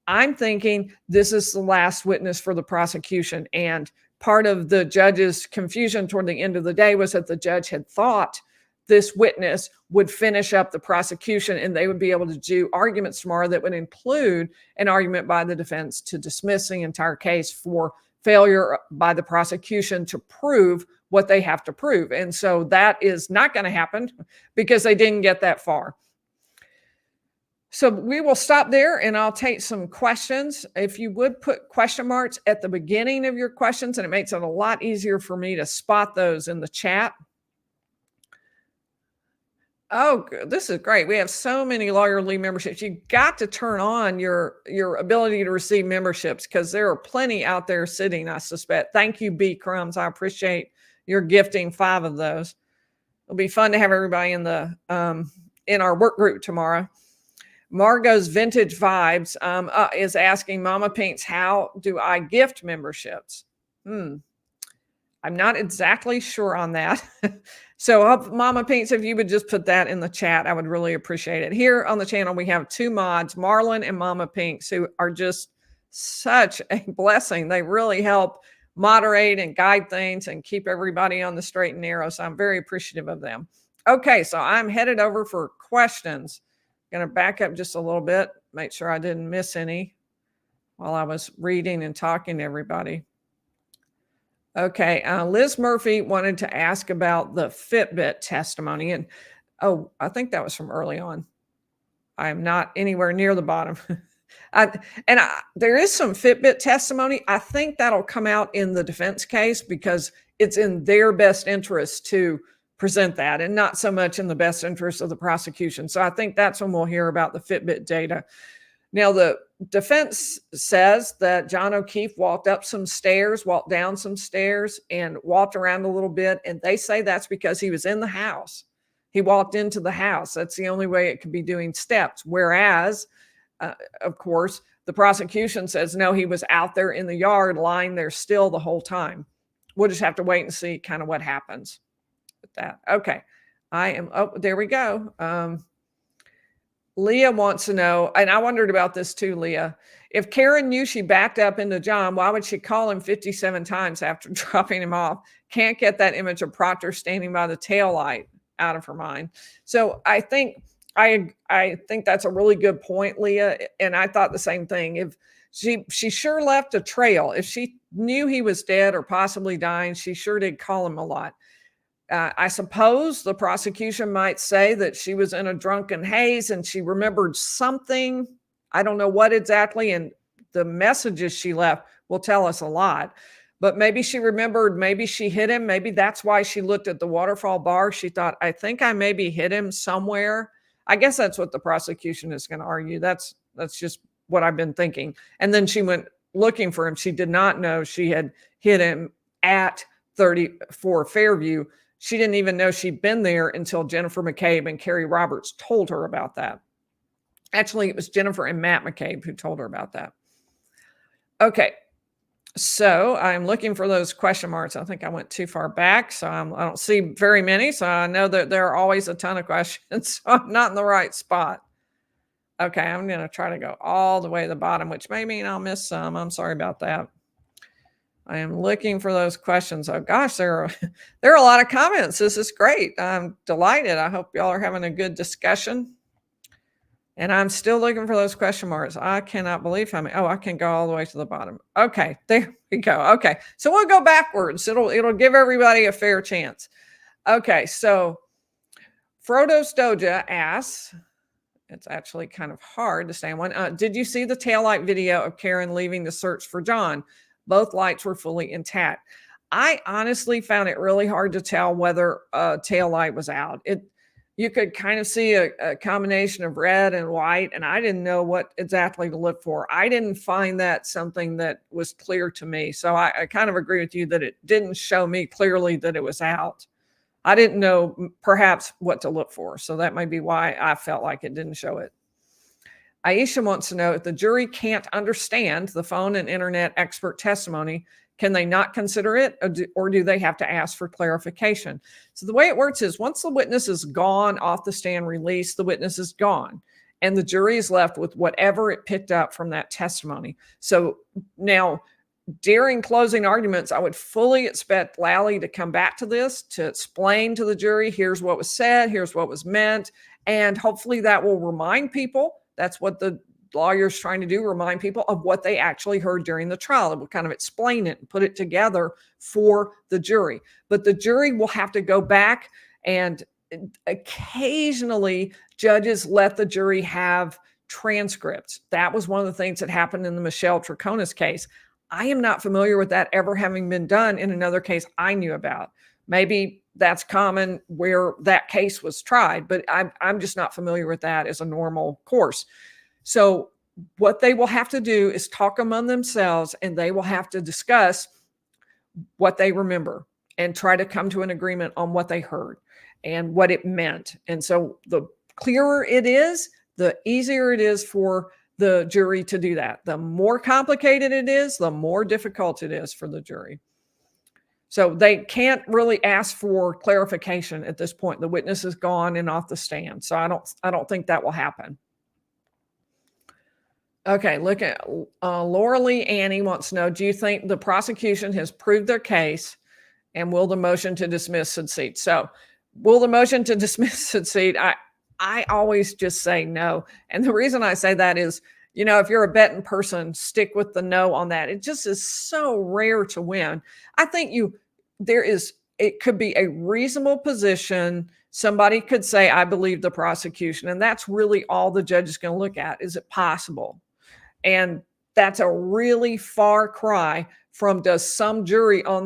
I'm thinking this is the last witness for the prosecution. And part of the judge's confusion toward the end of the day was that the judge had thought this witness would finish up the prosecution and they would be able to do arguments tomorrow that would include an argument by the defense to dismiss the entire case for failure by the prosecution to prove what they have to prove. And so that is not going to happen because they didn't get that far. So we will stop there and I'll take some questions. If you would put question marks at the beginning of your questions, and it makes it a lot easier for me to spot those in the chat. Oh, this is great. We have so many Lawyer Lee memberships. You've got to turn on your ability to receive memberships because there are plenty out there sitting, I suspect. Thank you, B. Crumbs. I appreciate your gifting 5 of those. It'll be fun to have everybody in our work group tomorrow. Margot's Vintage Vibes is asking Mama Pinks, how do I gift memberships? I'm not exactly sure on that. So Mama Pinks, if you would just put that in the chat, I would really appreciate it. Here on the channel, we have 2 mods, Marlon and Mama Pinks, who are just such a blessing. They really help moderate and guide things and keep everybody on the straight and narrow. So I'm very appreciative of them. Okay, so I'm headed over for questions. Going to back up just a little bit, make sure I didn't miss any while I was reading and talking to everybody. Okay, Liz Murphy wanted to ask about the Fitbit testimony. And, I think that was from early on. I am not anywhere near the bottom. There is some Fitbit testimony. I think that'll come out in the defense case because it's in their best interest to present that and not so much in the best interest of the prosecution. So I think that's when we'll hear about the Fitbit data. Now, the defense says that John O'Keefe walked up some stairs, walked down some stairs, and walked around a little bit. And they say that's because he was in the house. He walked into the house. That's the only way it could be doing steps. Whereas, of course, the prosecution says, no, he was out there in the yard lying there still the whole time. We'll just have to wait and see kind of what happens with that. Okay. Oh, there we go. Leah wants to know, and I wondered about this too, Leah. If Karen knew she backed up into John, why would she call him 57 times after dropping him off? Can't get that image of Proctor standing by the taillight out of her mind. So I think that's a really good point, Leah. And I thought the same thing. If she sure left a trail. If she knew he was dead or possibly dying, she sure did call him a lot. I suppose the prosecution might say that she was in a drunken haze and she remembered something. I don't know what exactly. And the messages she left will tell us a lot. But maybe she remembered, maybe she hit him. Maybe that's why she looked at the waterfall bar. She thought, I think I maybe hit him somewhere. I guess that's what the prosecution is going to argue. That's just what I've been thinking. And then she went looking for him. She did not know she had hit him at 34 Fairview. She didn't even know she'd been there until Jennifer McCabe and Carrie Roberts told her about that. Actually, it was Jennifer and Matt McCabe who told her about that. Okay, so I'm looking for those question marks. I think I went too far back, so I don't see very many. So I know that there are always a ton of questions, so I'm not in the right spot. Okay, I'm going to try to go all the way to the bottom, which may mean I'll miss some. I'm sorry about that. I am looking for those questions. Oh gosh, there are a lot of comments. This is great. I'm delighted. I hope y'all are having a good discussion. And I'm still looking for those question marks. I cannot believe how many. Oh, I can go all the way to the bottom. Okay, there we go. Okay, so we'll go backwards. It'll give everybody a fair chance. Okay, so Frodo Stoja asks, it's actually kind of hard to say one. Did you see the taillight video of Karen leaving the search for John? Both lights were fully intact. I honestly found it really hard to tell whether a tail light was out. You could kind of see a combination of red and white, and I didn't know what exactly to look for. I didn't find that something that was clear to me. So I kind of agree with you that it didn't show me clearly that it was out. I didn't know perhaps what to look for. So that might be why I felt like it didn't show it. Aisha wants to know, if the jury can't understand the phone and internet expert testimony, can they not consider it, or do they have to ask for clarification? So the way it works is, once the witness is gone off the stand, released, the witness is gone, and the jury is left with whatever it picked up from that testimony. So now, during closing arguments, I would fully expect Lally to come back to this, to explain to the jury, here's what was said, here's what was meant, and hopefully that will remind people. That's what the lawyer's trying to do, remind people of what they actually heard during the trial. It will kind of explain it and put it together for the jury. But the jury will have to go back, and occasionally judges let the jury have transcripts. That was one of the things that happened in the Michelle Troconis case. I am not familiar with that ever having been done in another case I knew about. Maybe that's common where that case was tried, but I'm just not familiar with that as a normal course. So what they will have to do is talk among themselves, and they will have to discuss what they remember and try to come to an agreement on what they heard and what it meant. And so the clearer it is, the easier it is for the jury to do that. The more complicated it is, the more difficult it is for the jury. So they can't really ask for clarification at this point. The witness is gone and off the stand. So I don't think that will happen. Okay, look at Laura Lee Annie wants to know, do you think the prosecution has proved their case, and will the motion to dismiss succeed? So will the motion to dismiss succeed? I always just say no. And the reason I say that is, you know, if you're a betting person, stick with the no on that. It just is so rare to win. I think it could be a reasonable position. Somebody could say, I believe the prosecution. And that's really all the judge is going to look at. Is it possible? And that's a really far cry from, does some juror on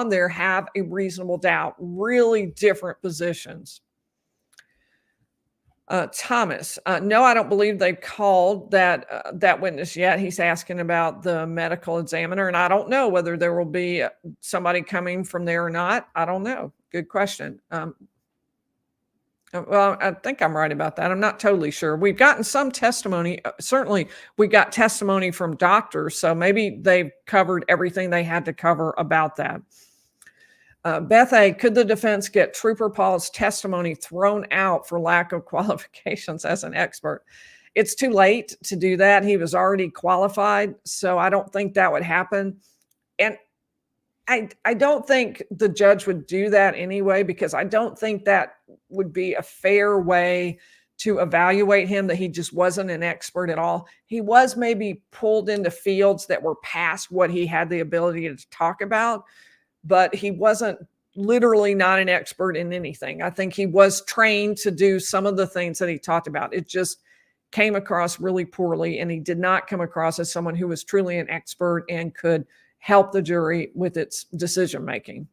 there have a reasonable doubt? Really different positions. Thomas, no, I don't believe they've called that witness yet. He's asking about the medical examiner, and I don't know whether there will be somebody coming from there or not. I don't know. good question. Well, I think I'm right about that. I'm not totally sure. We've gotten some testimony. Certainly, we got testimony from doctors, so maybe they've covered everything they had to cover about that. Beth A., could the defense get Trooper Paul's testimony thrown out for lack of qualifications as an expert? It's too late to do that. He was already qualified, so I don't think that would happen. And I don't think the judge would do that anyway, because I don't think that would be a fair way to evaluate him, that he just wasn't an expert at all. He was maybe pulled into fields that were past what he had the ability to talk about, but he wasn't literally not an expert in anything. I think he was trained to do some of the things that he talked about. It just came across really poorly, and he did not come across as someone who was truly an expert and could help the jury with its decision making.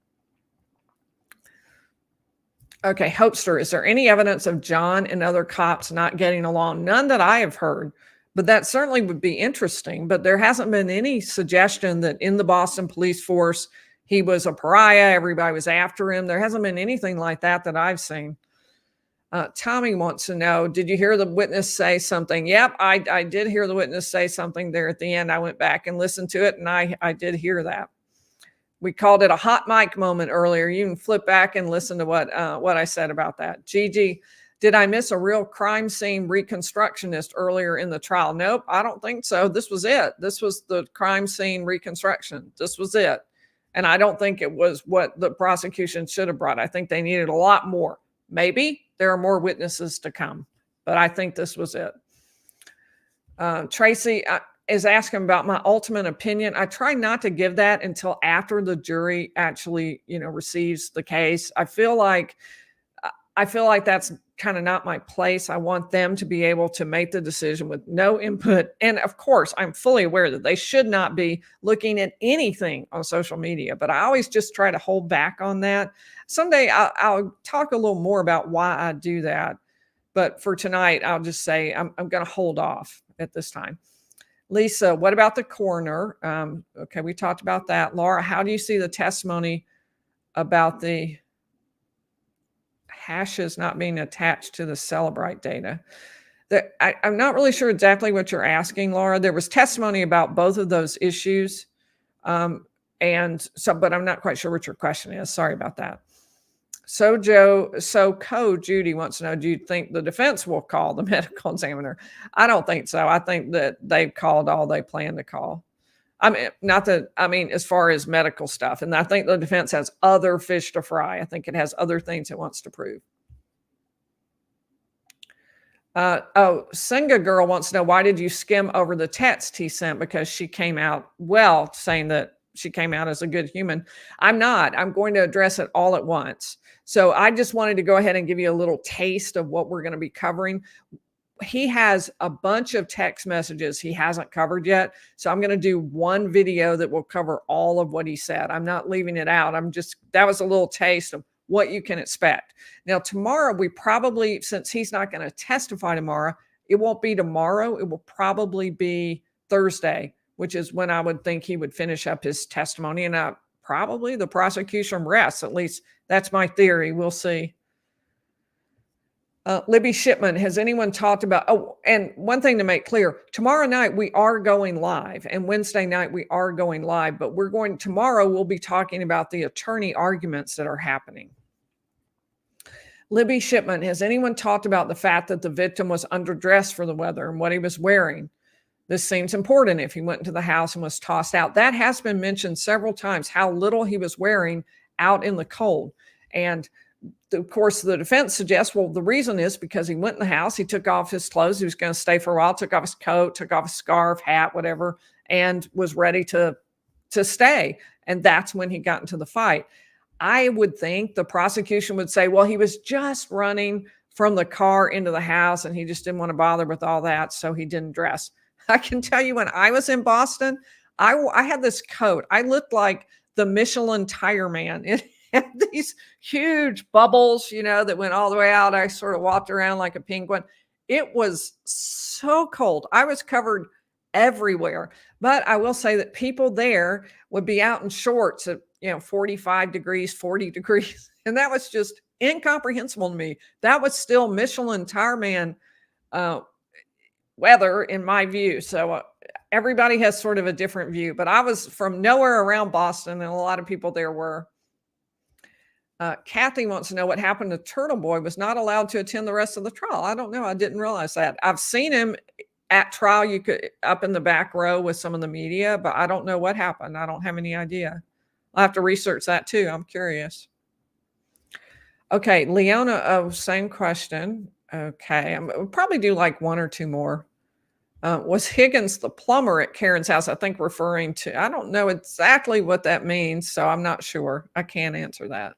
Okay, Hopester, is there any evidence of John and other cops not getting along? None that I have heard, but that certainly would be interesting. But there hasn't been any suggestion that in the Boston police force he was a pariah, everybody was after him. There hasn't been anything like that that I've seen. Tommy wants to know, did you hear the witness say something? Yep, I did hear the witness say something there at the end. I went back and listened to it, and I did hear that. We called it a hot mic moment earlier. You can flip back and listen to what I said about that. Gigi, did I miss a real crime scene reconstructionist earlier in the trial? Nope, I don't think so. This was it. This was the crime scene reconstruction. This was it. And I don't think it was what the prosecution should have brought. I think they needed a lot more. Maybe there are more witnesses to come, but I think this was it. Tracy is asking about my ultimate opinion. I try not to give that until after the jury actually, receives the case. I feel like that's kind of not my place. I want them to be able to make the decision with no input. And of course, I'm fully aware that they should not be looking at anything on social media, but I always just try to hold back on that. Someday I'll talk a little more about why I do that. But for tonight, I'll just say I'm going to hold off at this time. Lisa, what about the coroner? Okay, we talked about that. Laura, how do you see the testimony about the hashes not being attached to the Celebrite data? I'm not really sure exactly what you're asking, Laura. There was testimony about both of those issues. But I'm not quite sure what your question is. Sorry about that. Judy wants to know, do you think the defense will call the medical examiner? I don't think so. I think that they've called all they plan to call. As far as medical stuff. And I think the defense has other fish to fry. I think it has other things it wants to prove. Singa Girl wants to know, why did you skim over the text he sent? Because she came out well, saying that she came out as a good human. I'm not. I'm going to address it all at once. So I just wanted to go ahead and give you a little taste of what we're going to be covering. He has a bunch of text messages he hasn't covered yet. So I'm going to do one video that will cover all of what he said. I'm not leaving it out. That was a little taste of what you can expect. Now, tomorrow, since he's not going to testify tomorrow, it won't be tomorrow. It will probably be Thursday, which is when I would think he would finish up his testimony, and probably the prosecution rests. At least that's my theory. We'll see. Libby Shipman, has anyone talked about, and one thing to make clear, tomorrow night we are going live, and Wednesday night we are going live, but tomorrow we'll be talking about the attorney arguments that are happening. Libby Shipman, has anyone talked about the fact that the victim was underdressed for the weather and what he was wearing? This seems important if he went into the house and was tossed out. That has been mentioned several times, how little he was wearing out in the cold. And of course, the defense suggests, well, the reason is because he went in the house, he took off his clothes, he was going to stay for a while, took off his coat, took off his scarf, hat, whatever, and was ready to stay. And that's when he got into the fight. I would think the prosecution would say, well, he was just running from the car into the house and he just didn't want to bother with all that, so he didn't dress. I can tell you, when I was in Boston, I had this coat. I looked like the Michelin tire man. It had these huge bubbles, that went all the way out. I sort of walked around like a penguin. It was so cold. I was covered everywhere. But I will say that people there would be out in shorts at, 45 degrees, 40 degrees. And that was just incomprehensible to me. That was still Michelin tire man weather in my view. So everybody has sort of a different view, but I was from nowhere around Boston, and a lot of people there were. Kathy wants to know what happened to Turtle Boy. Was not allowed to attend the rest of the trial. I don't know. I didn't realize that. I've seen him at trial. You could up in the back row with some of the media, but I don't know what happened. I don't have any idea. I'll have to research that too. I'm curious. Okay, Leona. Oh, same question. Okay, we'll probably do like one or two more. Was Higgins the plumber at Karen's house? I think referring to. I don't know exactly what that means, so I'm not sure. I can't answer that.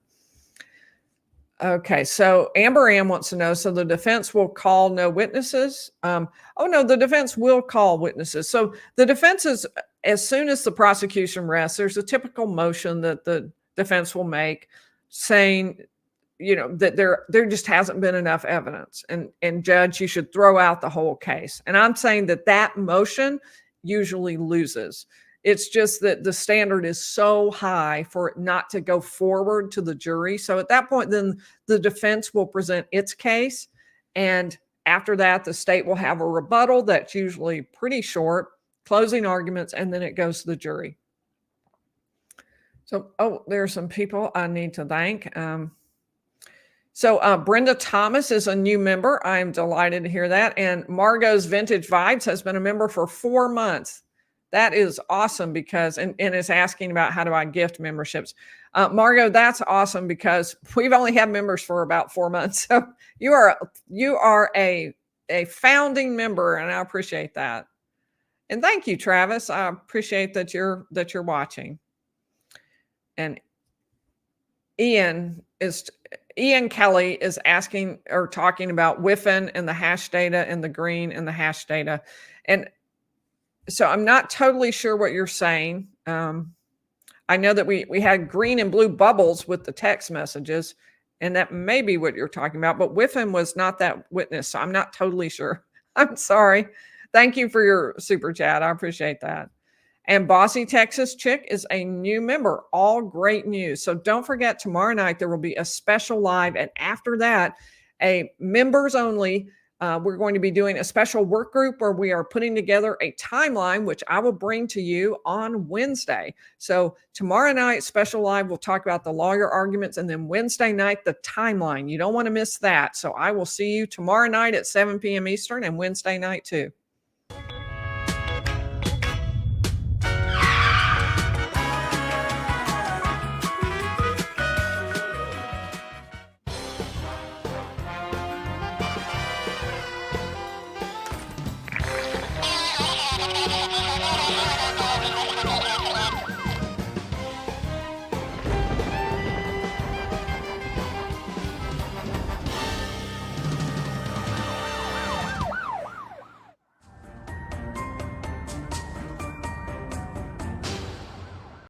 Okay, so Amber Ann wants to know, so the defense will call no witnesses? Oh, no, the defense will call witnesses. So the defense is, as soon as the prosecution rests, there's a typical motion that the defense will make saying, that there just hasn't been enough evidence. And judge, you should throw out the whole case. And I'm saying that motion usually loses. It's just that the standard is so high for it not to go forward to the jury. So at that point, then the defense will present its case. And after that, the state will have a rebuttal that's usually pretty short, closing arguments, and then it goes to the jury. So, there are some people I need to thank. So Brenda Thomas is a new member. I'm delighted to hear that. And Margot's Vintage Vibes has been a member for 4 months. That is awesome because, and is asking about how do I gift memberships. Margot, that's awesome because we've only had members for about 4 months. So you are a founding member, and I appreciate that. And thank you, Travis. I appreciate that you're watching. And Ian Kelly is asking or talking about WIFN and the hash data and the green and the hash data. And so I'm not totally sure what you're saying. I know that we had green and blue bubbles with the text messages, and that may be what you're talking about, but WIFN was not that witness, so I'm not totally sure. I'm sorry. Thank you for your super chat. I appreciate that. And Bossy Texas Chick is a new member. All great news. So don't forget, tomorrow night there will be a special live, and after that, a members only. We're going to be doing a special work group where we are putting together a timeline, which I will bring to you on Wednesday. So tomorrow night, special live, we'll talk about the lawyer arguments, and then Wednesday night, the timeline. You don't want to miss that. So I will see you tomorrow night at 7 p.m. Eastern and Wednesday night too.